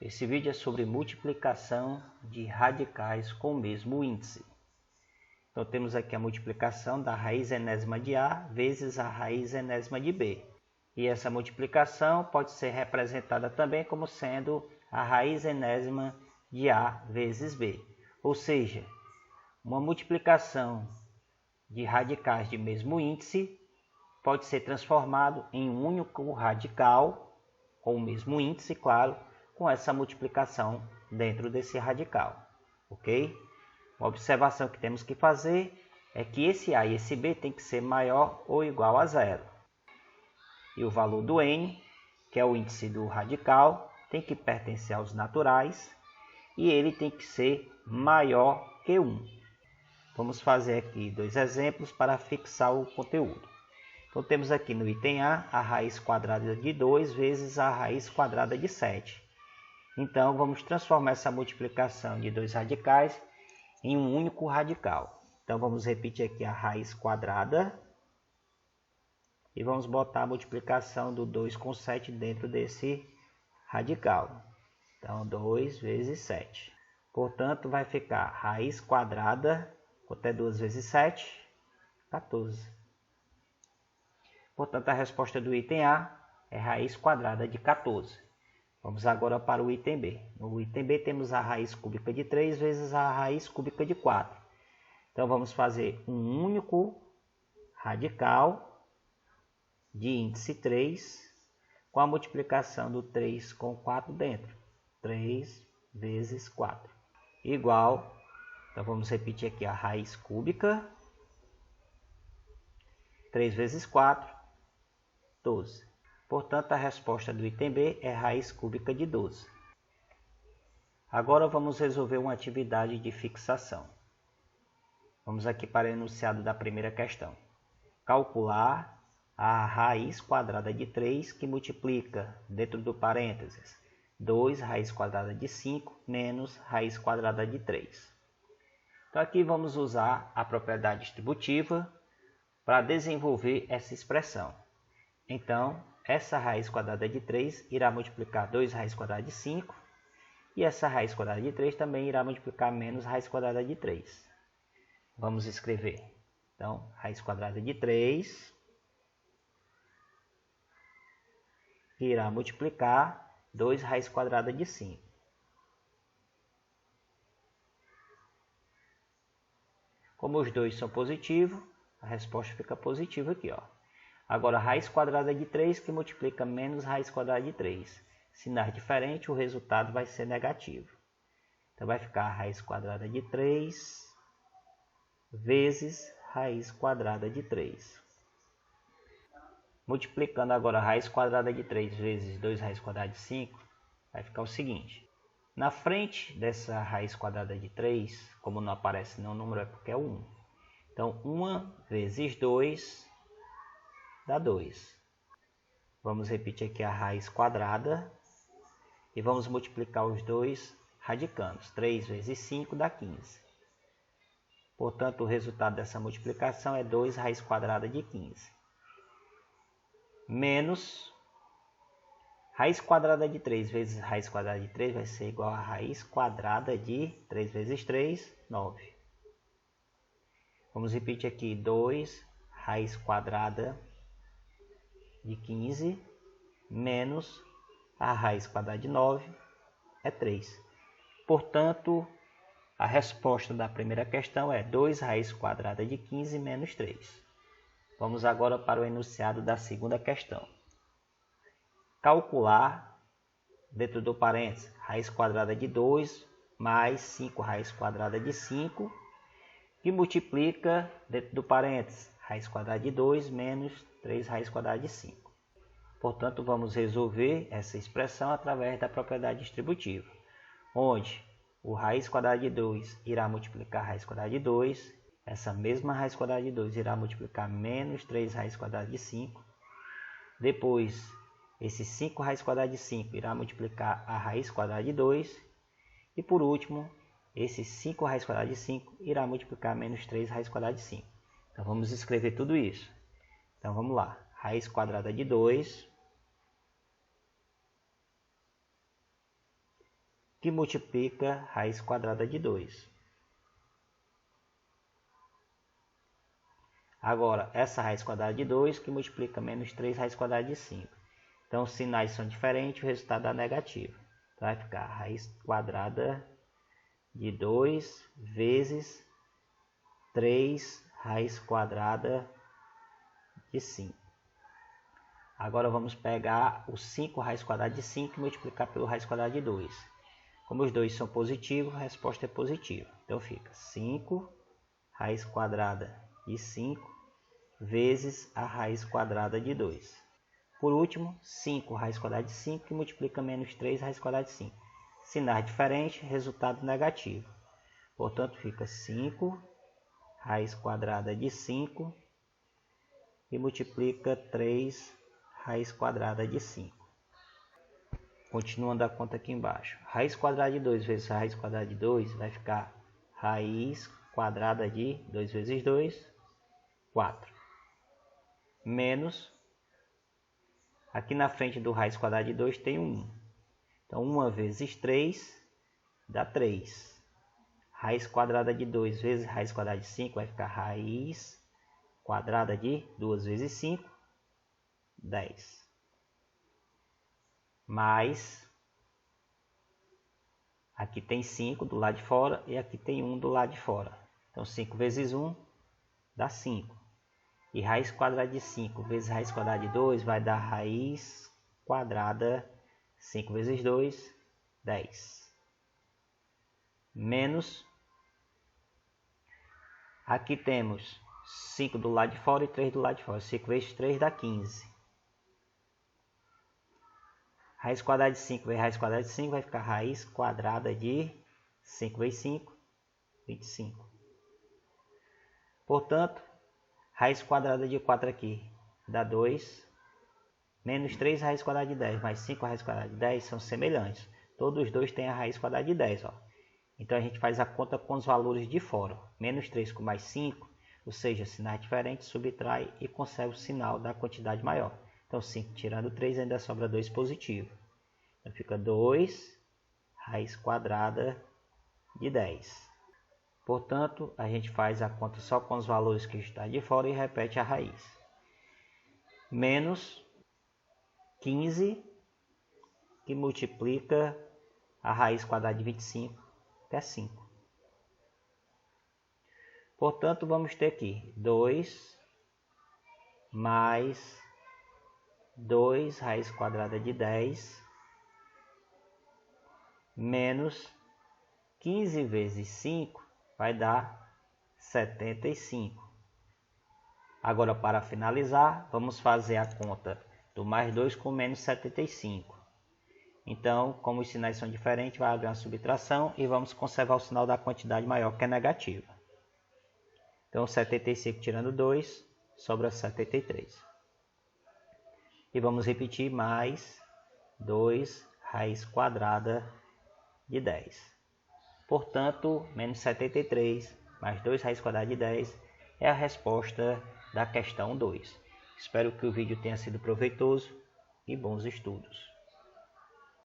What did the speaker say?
Esse vídeo é sobre multiplicação de radicais com o mesmo índice. Então temos aqui a multiplicação da raiz enésima de A vezes a raiz enésima de B. E essa multiplicação pode ser representada também como sendo a raiz enésima de A vezes B. Ou seja, uma multiplicação de radicais de mesmo índice pode ser transformado em um único radical, com o mesmo índice, claro, com essa multiplicação dentro desse radical, ok? Uma observação que temos que fazer é que esse A e esse B tem que ser maior ou igual a zero. E o valor do n, que é o índice do radical, tem que pertencer aos naturais e ele tem que ser maior que 1. Vamos fazer aqui dois exemplos para fixar o conteúdo. Então temos aqui no item A a raiz quadrada de 2 vezes a raiz quadrada de 7. Então vamos transformar essa multiplicação de dois radicais em um único radical. Então vamos repetir aqui a raiz quadrada e vamos botar a multiplicação do 2 com 7 dentro desse radical. Então 2 vezes 7. Portanto vai ficar raiz quadrada, quanto é 2 vezes 7? 14. Portanto a resposta do item A é raiz quadrada de 14. Vamos agora para o item B. No item B temos a raiz cúbica de 3 vezes a raiz cúbica de 4. Então vamos fazer um único radical de índice 3 com a multiplicação do 3 com 4 dentro. 3 vezes 4. Igual, então vamos repetir aqui a raiz cúbica. 3 vezes 4, 12. Portanto, a resposta do item B é raiz cúbica de 12. Agora vamos resolver uma atividade de fixação. Vamos aqui para o enunciado da primeira questão. Calcular a raiz quadrada de 3 que multiplica, dentro do parênteses, 2 raiz quadrada de 5 menos raiz quadrada de 3. Então aqui vamos usar a propriedade distributiva para desenvolver essa expressão. Então, essa raiz quadrada de 3 irá multiplicar 2 raiz quadrada de 5. E essa raiz quadrada de 3 também irá multiplicar menos raiz quadrada de 3. Vamos escrever. Então, raiz quadrada de 3 irá multiplicar 2 raiz quadrada de 5. Como os dois são positivos, a resposta fica positiva aqui, ó. Agora, raiz quadrada de 3 que multiplica menos raiz quadrada de 3. Sinais diferentes, o resultado vai ser negativo. Então, vai ficar raiz quadrada de 3 vezes raiz quadrada de 3. Multiplicando agora raiz quadrada de 3 vezes 2 raiz quadrada de 5, vai ficar o seguinte. Na frente dessa raiz quadrada de 3, como não aparece nenhum número, é porque é 1. Então, 1 vezes 2 dá 2. Vamos repetir aqui a raiz quadrada e vamos multiplicar os dois radicandos. 3 vezes 5 dá 15. Portanto, o resultado dessa multiplicação é 2 raiz quadrada de 15. Menos raiz quadrada de 3 vezes raiz quadrada de 3 vai ser igual a raiz quadrada de 3 vezes 3, 9. Vamos repetir aqui 2 raiz quadrada de 15 menos a raiz quadrada de 9 é 3. Portanto, a resposta da primeira questão é 2 raiz quadrada de 15 menos 3. Vamos agora para o enunciado da segunda questão. Calcular, dentro do parênteses, raiz quadrada de 2 mais 5 raiz quadrada de 5, que multiplica, dentro do parênteses, raiz quadrada de 2 menos 3 raiz quadrada de 5. Portanto, vamos resolver essa expressão através da propriedade distributiva, onde o raiz quadrada de 2 irá multiplicar a raiz quadrada de 2, essa mesma raiz quadrada de 2 irá multiplicar menos 3 raiz quadrada de 5, depois esse 5 raiz quadrada de 5 irá multiplicar a raiz quadrada de 2, e por último, esse 5 raiz quadrada de 5 irá multiplicar menos 3 raiz quadrada de 5. Então vamos escrever tudo isso. Então vamos lá. Raiz quadrada de 2 que multiplica raiz quadrada de 2. Agora, essa raiz quadrada de 2 que multiplica menos 3 raiz quadrada de 5. Então, os sinais são diferentes, o resultado dá negativo. Então, vai ficar raiz quadrada de 2 vezes 3 raiz quadrada de 5. Agora, vamos pegar o 5 raiz quadrada de 5 e multiplicar pelo raiz quadrada de 2. Como os dois são positivos, a resposta é positiva. Então, fica 5 raiz quadrada de 5 vezes a raiz quadrada de 2. Por último, 5 raiz quadrada de 5 que multiplica menos 3 raiz quadrada de 5. Sinais diferentes, resultado negativo. Portanto, fica 5 raiz quadrada de 5 e multiplica 3 raiz quadrada de 5. Continuando a conta aqui embaixo. Raiz quadrada de 2 vezes a raiz quadrada de 2 vai ficar raiz quadrada de 2 vezes 2, 4. Menos, aqui na frente do raiz quadrada de 2 tem 1. Então, 1 vezes 3 dá 3. Raiz quadrada de 2 vezes raiz quadrada de 5 vai ficar raiz quadrada de 2 vezes 5, 10. Mais, aqui tem 5 do lado de fora e aqui tem 1 do lado de fora. Então, 5 vezes 1 dá 5. E raiz quadrada de 5 vezes raiz quadrada de 2 vai dar raiz quadrada 5 vezes 2, 10. Menos, aqui temos 5 do lado de fora e 3 do lado de fora. 5 vezes 3 dá 15. Raiz quadrada de 5 vezes raiz quadrada de 5 vai ficar raiz quadrada de 5 vezes 5, 25. Portanto, raiz quadrada de 4 aqui dá 2, menos 3 raiz quadrada de 10, mais 5 raiz quadrada de 10 são semelhantes. Todos os dois têm a raiz quadrada de 10. Ó. Então, a gente faz a conta com os valores de fora. Menos 3 com mais 5, ou seja, sinais diferentes, subtrai e conserva o sinal da quantidade maior. Então, 5 tirando 3 ainda sobra 2 positivo. Então, fica 2 raiz quadrada de 10. Portanto, a gente faz a conta só com os valores que estão de fora e repete a raiz. Menos 15, que multiplica a raiz quadrada de 25, que é 5. Portanto, vamos ter aqui 2 mais 2 raiz quadrada de 10 menos 15 vezes 5 vai dar 75. Agora, para finalizar, vamos fazer a conta do mais 2 com menos 75. Então, como os sinais são diferentes, vai haver uma subtração e vamos conservar o sinal da quantidade maior, que é negativa. Então, 75 tirando 2, sobra 73. E vamos repetir mais 2 raiz quadrada de 10. Portanto, menos 73 mais 2 raiz quadrada de 10 é a resposta da questão 2. Espero que o vídeo tenha sido proveitoso e bons estudos.